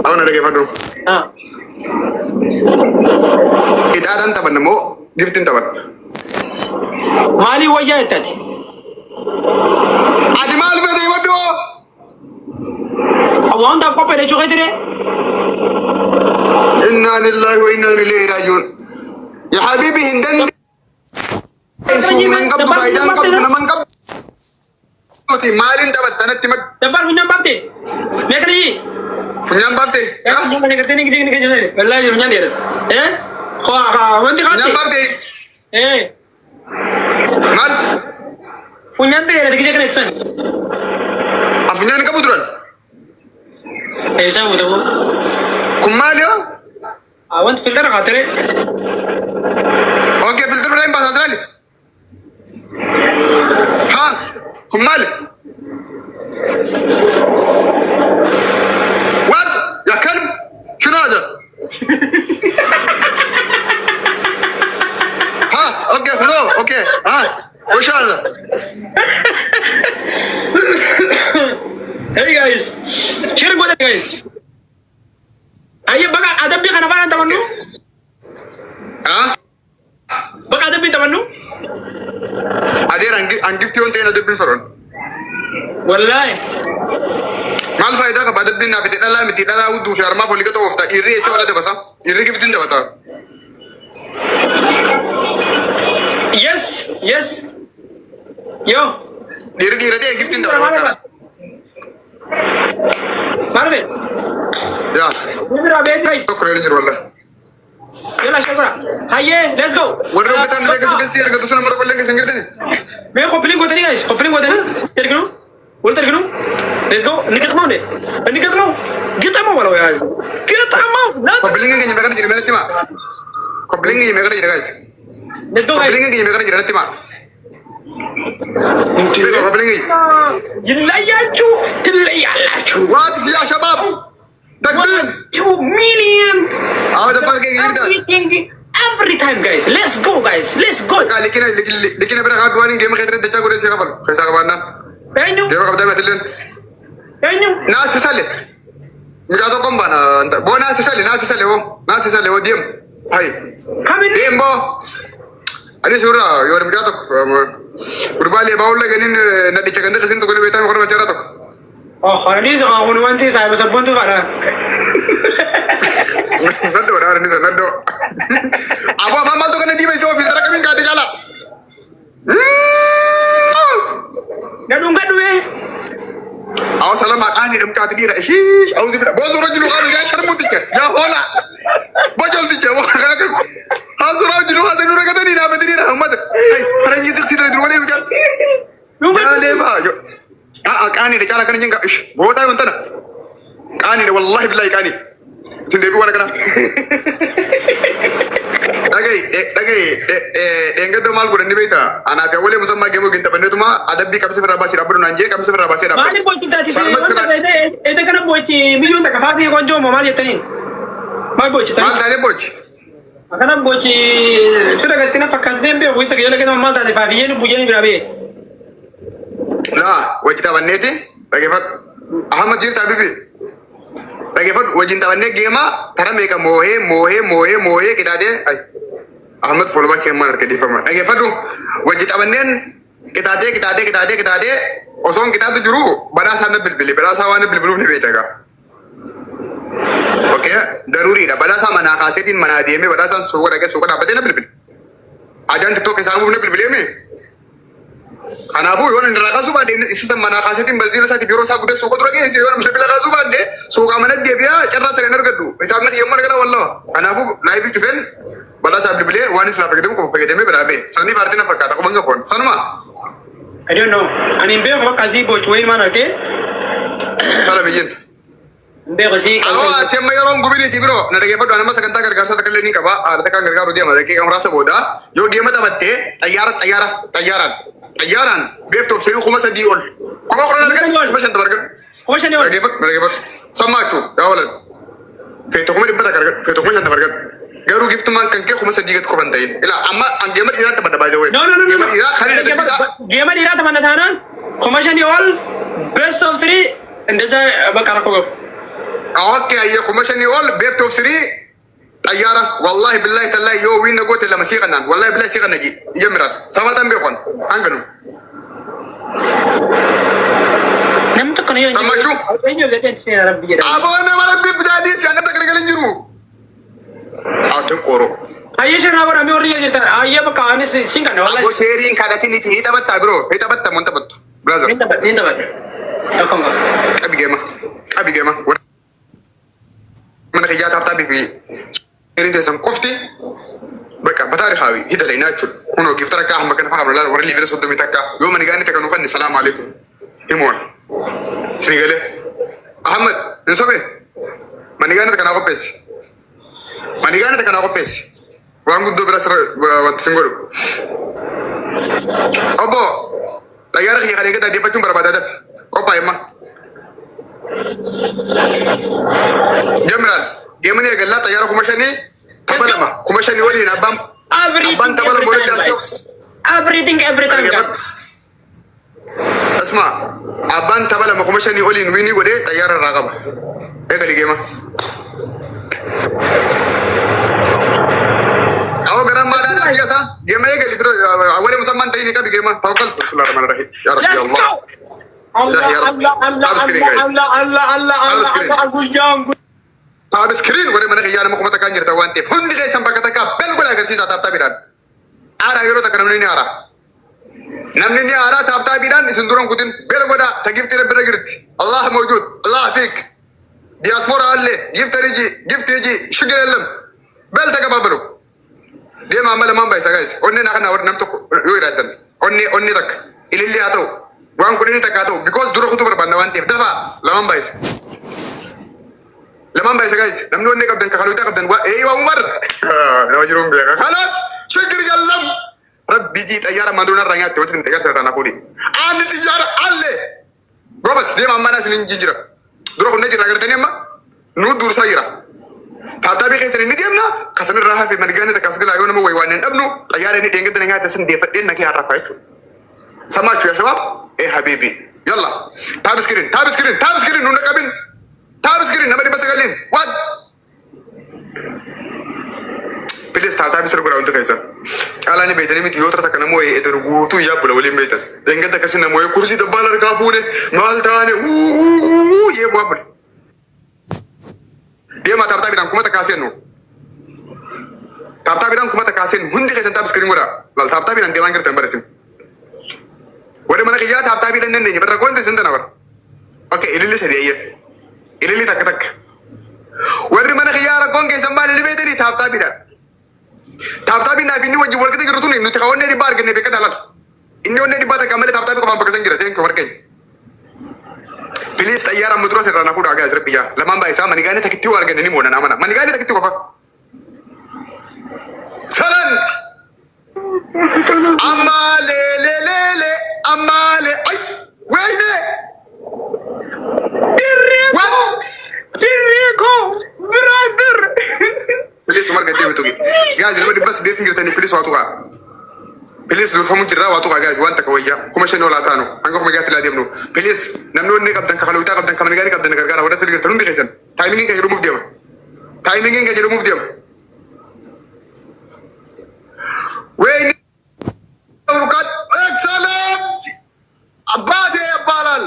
أو نرجع فدو إذا أنت بنمو جفت أنت بن مالي وجهه تاتي عادي مال بدي يودو أبو أنت أبغى بيرجع شو كده إنا لله وإنا إليه راجعون يا حبيبي هندن من قبل فايدان قبل من قبل تي مالين دبت أنا تمت دبر فنيان بابتي ميكلي فنيان بابتي يا فنيان ما نقدر نيجي نيجي والله فنيان دير إيه خوا وانت فنيان خاطي بابتي إيه مال فنيان دير تيجي كنكسن فنيان كابودران إيه سامو تبو كماليو أوانت فلتر خاطره اوكي فلتر برايم باس اسرائيل ها كمال وات يا كلب شنو هذا ها اوكي فلو اوكي ها وش هذا Hey guys, share gue guys. Ayo baka ada bi kana para teman lu? ها Baka ada bi teman lu? ادير انجفتي وانت هنا دبين فرون Wallahi. ما الفائده بعد دبين في تدلا متي تدلا ودو شرما بوليكا تو وفتا يري سي ولا دبسا يري جفتين دبتا Yes, yes. Yo. يري يري جفتين دبتا Marvin. يا Ini rabe guys. شكرا لك والله Yalla shakra. Haye, let's go. ورو بتان لك سكستي يرك دوسنا مره بلنك سنگرتني मैं कॉपलिंग होता नहीं guys coupling होता नहीं तेरे को बोल तेरे को लेट्स गो निकल माओ गीता माओ वाला यार गीता माओ ना कपलिंग के मेकर जिर मेरे तिमा कपलिंग के मेकर जिर गाइस लेट्स गो कपलिंग के मेकर जिर तिमा कपलिंग يلاياتشو تلاياتشو وات يا شباب تكبير 2 million هذا باقي يريد every time guys let's go लेकिन अबरा हार्ड वार्निंग गेम खेतरे दच्चा गुरे से खबर पैसा कमाना اينو गेम कब तक मतलब ना सिसाले मुझे तो कम बना वो ना सिसाले वो दियम भाई come in दियम वो अरे सुरा योर मुझे तो कुर्बानी बाउल लगे nin नदी चकंदे किसी तो कोई बेटा में खबर बचा तो oh hari ini sekarang aku nanti saya bisa bantu karena नड्डो रार नहीं सर नड्डो अब हम माल तो करने दी भाई सो फिल्टर कभी काटे जाला gaduh आओ सलाम आकान ni dum kaati dira shi आओ zi bida bozo rajulu qalu ya sharmuti ke ya hola bojol ti ke wa ka hazu rajulu hazu nura katani na badini rahmat ay haranji siksi dra durwane mi kan ya le ba yo kaani de kala kan jinga ish bota man tana kaani de wallahi billahi kaani tinde bi wana kana dagay engado mal gudan ni beta ana ga wole musamma gemo ginta bandetuma adabbi kamse fara basi rabbu nanje kamse fara basi rabbu mali boci tadi itu kan boci milion tak kafafi konjo mau mali tadi mal boci tadi mal tadi boci makana boci sudah ganti fakat dembe woi tak yala kana mal tadi fafi yenu bujani birabe la wajita bannete bagi fat ahmad jirta bibi bagi fat wajinta banne gema tara meka mohe kita de ay ahmad folba ke mar ke difama bagi fat wajita bannen kita de osong kita tu juru badasan wana bilbilu ne betaga oke daruri da badasa mana kasetin mana de me badasan suka da badena bilbil ajan to ke samu ne bilbile me kanafu yon ndra ka suba de isa mana kasetin bazira sati biro sa gude suko droge se yon bilbil ka suba de suka mana de biya charra sare nar gaddu hisab na yemma gara wallah kanafu live tufen badasa bilbile wani sla pagedem ko pagedem me barabe sani vartina fakata ko banga pon sanma I don't know ani mbe ko kazi boci woi mana ke sala bijin mbe ko si awa temma yaron gubini tibro na dage fado anama sakanta gargarsa takalle ni kaba arta kan gargaru dia madake kamra sa boda yo game ta batte tayyaran befto sey kuma sadiol kuma qur'an daga bashan tabarga ko shani wala dage fat samachu ya walad feto kuma dibata garga feto kuma shan tabarga garu gift man kan ke kuma sadigat ko bandayin ila amma an game iran ta bada by the way no game iran khali da bisa game iran ta mana ko shani wal best of 3 እንደዛ በቃ ረኮ اوكي هي كومشني اول بيك توفسري طياره والله بالله تالله يو وين نقول لما سيغنان والله بالله سيغنا جي يمران سمادان بيكون انغنو نم تكون يو سمعتوا ابو انا ما ربي بداديس انا تكرغل انجرو اتو قورو اي شنا برا مي وري جرت اي بقى اني سينغن والله ابو شيرين كادتي نتي هيتبت برو هيتبت منتبت برادر انت اكم ابي جيما من خيات حتى في شيرين تسم كفتي بقى بتاريخ هاوي هيدا لي ناتشر هنا كيف ترى كاح مكان فاهم لا ورلي فيديو صدمي تكا يوم اني غاني تكنو فني السلام عليكم ايمون سنغالي احمد نسوي ماني غاني تكنا كوبيس ماني غاني تكنا كوبيس وانغو دو براس وانت سنغولو ابو تيار خي خليك تدي فتون برباده دف اوبا يما جمران جيمني قال لا تيار كومشني تبلما كومشني ولي نبام ابان تبلما ولد اسيو everything اسمع ابان تبلما كومشني ولي ويني ودي تيار الرقبه ايه قال جيما او غرام ما دا سياسا جيما ايه قال اول مسمى تاني كبي جيما توكلت بسم الله الرحمن الرحيم يا رب يا الله تاب سكرين وري من خيار مكو متكا نيرتا وانتي فندي جاي سمبا كتاكا بل غلا غرتي تاب تابيران ارا يرو تكرمني ارا نمني ارا تاب تابيران سندورن كوتين بل غدا تجيفتي رب رغرتي الله موجود الله فيك دياسبورا الله جيفت يجي شغل لم بل تكبابرو دي ما عمل ما بايسا جايز اوني ناخنا ور نمتو يرادن اوني تك اللي اتو وان كوني تكاتو بيكوز دورو خطو بربنا وانتي دفا لما بايس لما بايس جايز نمنو انك ابدن كخلوتا ابدن ايوه عمر نواجرون بيها خلاص شكر يلم ربي جيت ايارا مندرونا رانيات توتن تيار سرطانا كولي انا تجارة الله بس دي ما ناس نجيجرا دورو خو نجي راغرتني ما نو دور سايرا تاتا بي خسر ني ديمنا خسن راها في منغاني تكاسغل ايونا مو ويوانن ابنو ايارا ني دنگ دنگا تسن دي فدين نكي عرفايتو سمعتوا يا شباب ايه حبيبي يلا تاب سكرين نو نقابين تاب سكرين نمبر بس قالين وات بليز تاب سر غراوند كايسا على ني بيتني متي يوتر تكنا مو ادرغوتو يا بلا ولي بيتن دنگ تكسن مو كرسي دبالر كافونه مالتاني يبوابل dia ma tabta bidan kuma ta kasen no tabta bidan kuma ta kasen hundi kasen tab screen wala lal tabta bidan de mangir tambare sim wala mana kiya tabta bidan nende ni barra gonde sinda nawar okay ilili sadiya ilili tak wala mana kiya ra gonge sambal ni bedeni tabta bidan bini waji warkati girutuni nu takawne di bar gene be kadalan inni onne di bata kamale tabta ko pampa kasen gira thank you warken بليز تيارا مدروس رانا كودا غاز ربيا لما باي سام ماني غاني تكتي وارغن ني مونا نامنا ماني غاني تكتي وفا سلام اما لي اما لي اي ويني تريكو برادر بليز مارغا دي بتوغي غاز ربي بس دي تنجر تاني بليز واتوغا بليز لو فهمت الرا واتوغا غاز وانت كويا كما شنو لا تانو انغو ما جات لا ديمنو بليز نمنو ني قبدن كخلوتا قبدن كمن غاري قبدن غرغرا ودا سرغر تنون دي خيسن تايمينغ كاي ريموف ديم وين وقت اكسلنت ابادي بالال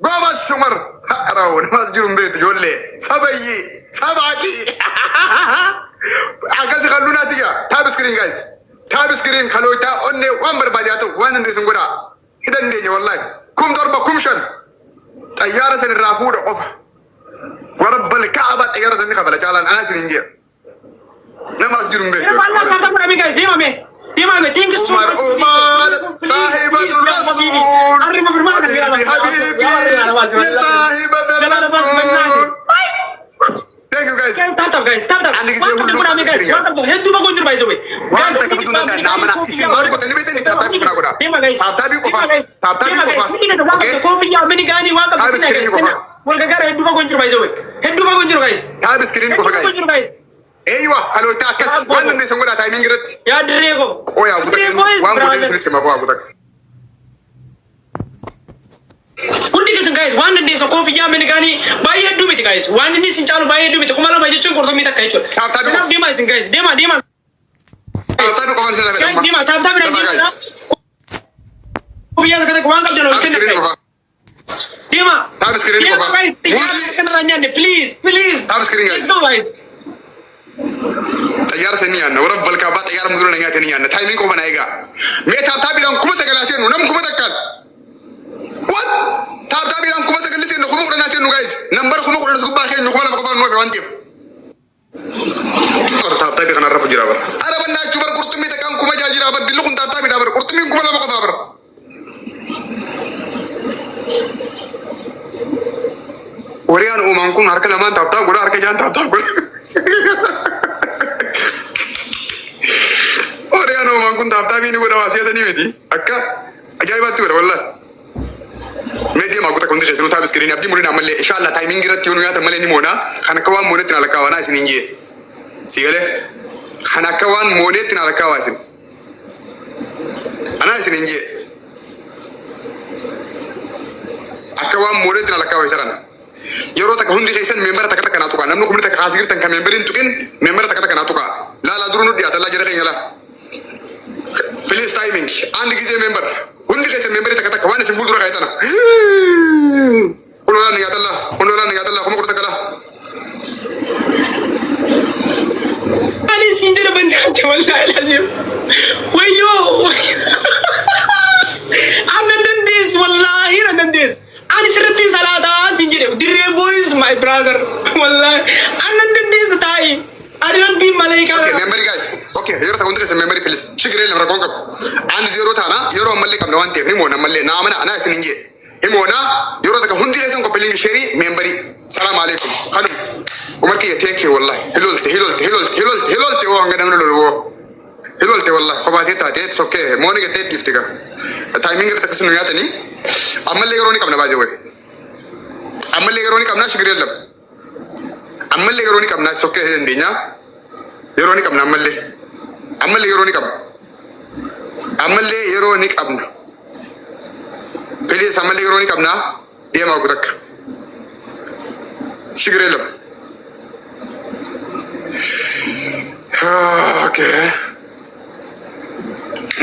غوما سمر راون مسجون بيت جولي سبعتي اغاز خلونا تيا تاب سكرين جايز تاب سكرين خلوتا اوني وامر باجاتو وان دي سنغودا اذا ني والله كم ضربه كمشن طياره سن الرافود اوف ورب الكعبه طياره سن قبل جالان انا سنجي لما اسجرم بيت والله ما تبغى مي جايز ديما تينك سو عمر صاحب الرسول حبيبي صاحب الرسول thank you guys tap andi gise hullu hedu ba gonjur by the way guys ta kabdu na namana isi mar ko tani betani tap kuna goda tap ko okay coffee ya mini gani wa ka wal ga gara hedu ba gonjur by the way hedu ba gonjur guys tap screen ko guys ايوه خلو تاكس وانا اللي سنقولها تايمينج رت يا دريغو او يا ابو تك وان بو تنسلت ما ابو تك Hundi keessan guys waan dandeessan koofiyyaa menikaanii baay'ee hedduu miti guys waan inni isin caalu baay'ee hedduu miti kuma lama jechuun qortomii takka jechuudha. Kanaaf deemaa isin guys deemaa. Deemaa taaptaapidhaan deemaa. Koofiyyaa takka waan qabdan hojjenna guys. Deemaa. Taap iskiriin qofa. Xiyyaara kanarraa nyaanne please. Taap iskiriin guys. Xiyyaara sanii nyaanna warra balkaabaa xiyyaara mudura nyaatee ni nyaanna taayimiin qofa na eegaa. Mee taaptaapidhaan kuma sagalaa seenu nam kuma takkaan. What? Taaptaapidhaan kuma sagalli seenu kuma kudhanaa seenu guys. Nambara kuma kudhanas gubbaa keenya kuma lama qofaan nuuf waan ta'eef. Taaptaapi kanarra jira bara. Araba naachuu bara qurxummii takkaan kuma jaa jira bara dilli kun taaptaapidhaa bara qurxummiin kuma lama qofaa bara. Wariyaan uumaan kun harka lamaan taaptaap godha harka jaan taaptaap godha. Wariyaan uumaan kun taaptaapiin godha waa seetanii miti akka ajaa'ibaatti godha wallaahi. Media makuta kundi keessanuu taap iskiriin abdii muriin ammallee inshallah taayimiin irratti yoo nu yaatan malee ni moona kan akka waan moonetti na lakkaawaa isin hin jee siigalee kan akka waan moonetti na lakkaawaa isin anaa isin hin jee akka waan moonetti na lakkaawaa isaran yeroo takka hundi keessan meembara takka takka naa tuqaa namni kumni takka haasirtan kan meembariin tuqin meembara takka takka naa tuqaa laalaa duruu nu dhiyaatan laa jala keenya laa please timing and gizee meembar hundi keessan meembari takka takka waan isin fuuldura kaayatana kunoolaa ni yaatalla kuma kudha takka laa ani siin jala bandaate wallaahi lazim wayyoo anan dandees wallaahi nan dandees ani sirriitti salaataa siin jedhe dirree boys my brother wallaahi anan dandees taa'i ani rabbiin malaayikaa okay memory guys okay yeroo takka hundi keessan memory please shigiree lafa rakkoon qabu ani zero taana yeroo ammallee qabna waan ta'eef ni moona ammallee naa mana anaa isin hin jee himoona yeroo takka hundi keessan koppelingi sheerii memory salaam alaikum kanum umar kiyya teekee wallahi hilolte oo hanga namni lolu oo hilolte wallahi kobaatee taatee sokkee mooni gattee dhifti ga taayimiin gara takka sunu nyaatanii ammallee yeroo ni qabna baay'ee wayi ammallee yeroo ni qabna shigiree lam ammallee yeroo ni qabna sokkee dandeenyaa yeroo ni qabna ammallee yeroo ni qabna ammallee yeroo ni qabna please ammallee yeroo ni qabna deemaa gutakka shigiree lam okay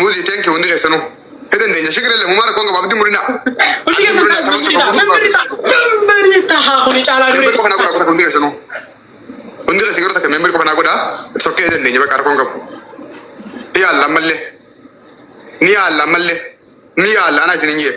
muzi thank you hundi keessanuu hedan deenya shigiree lam umaara koon qabaabdi murina hundi keessan memory tahaa kuni caalaa duree qofa naa godha hundi keessanuu hundi keessan yeroo takka memory qofa naa godha sokkee hedan deenya bakka arkoon qabu ni yaalla ammallee ni yaalla anaa isin hin jee